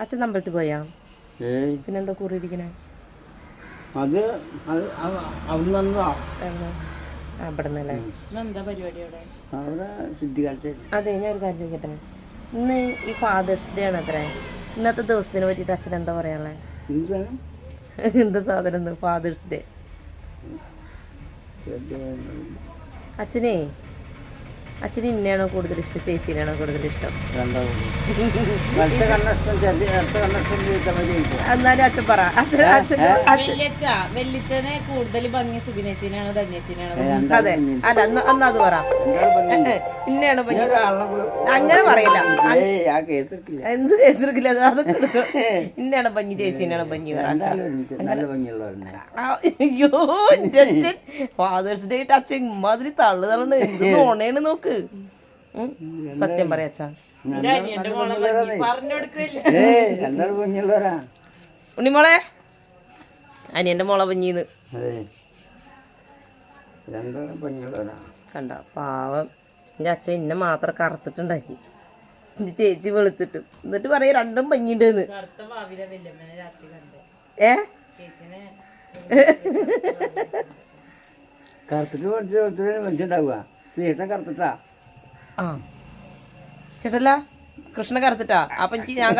അച്ഛൻ അമ്പലത്തിൽ പോയാ? ഏയ് പിന്നെന്താ കൂറിയിരിക്കണേ? അത് അവിടെ നിന്നോ അവിടെ നിന്നല്ലേ? എന്താ പരിപാടി അവിടെ? അവിടെ ശുദ്ധികാലത്തെ. അതെ, ഞാൻ ഒരു കാര്യം ചോദിക്കട്ടെ. ഇന്ന് ഈ ഫാദേഴ്സ് ഡേ ആണ് അത്രേ. ഇന്നത്തെ ദിവസത്തിനെ പറ്റിയിട്ട് അച്ഛൻ എന്താ പറയാനുള്ളത്? എന്താണ് എന്താ സാധനം ഫാദേഴ്സ് ഡേ? അച്ഛനെ ഇന്നെയാണോ കൂടുതൽ ഇഷ്ടം, ചേച്ചീനാണോ കൂടുതൽ ഇഷ്ടം? എന്നാലും അച്ഛൻ പറ. വെല്ലിച്ചനെ കൂടുതൽ ഭംഗി സുബിനേച്ചിനാണോ ധന്യച്ചിനാണോ? അതെ, അല്ല എന്നാ അത് പറ. ഇന്നെയാണോ ഭംഗി? അങ്ങനെ പറയില്ല. എന്ത് കേസെടുക്കില്ല, അതൊക്കെ ഇന്നെയാണോ ഭംഗി, ചേച്ചീനാണോ ഭംഗി? അയ്യോ അച്ഛൻ ഫാദേഴ്സ് ഡേ ആയിട്ട് അച്ഛൻ ഇമ്മാതിരി തള്ളു എന്ത് തോണേണ് നോക്ക്. സത്യം പറയാ അച്ഛാ. ഉണ്ണിമോളെ, അനിയന്റെ മോളെ പഞ്ഞീന്ന് കണ്ട പാവം. എന്റെ അച്ഛൻ ഇന്നെ മാത്രം കറുത്തിട്ടുണ്ടാക്കി, എന്റെ ചേച്ചി വെളുത്തിട്ട്. എന്നിട്ട് പറയാ രണ്ടും പഞ്ഞിണ്ടെന്ന്. കറുത്തിട്ട് ആ കേട്ടല്ല, കൃഷ്ണ കറുത്തിട്ടാ. അപ്പൊ എനിക്ക് ഞാൻ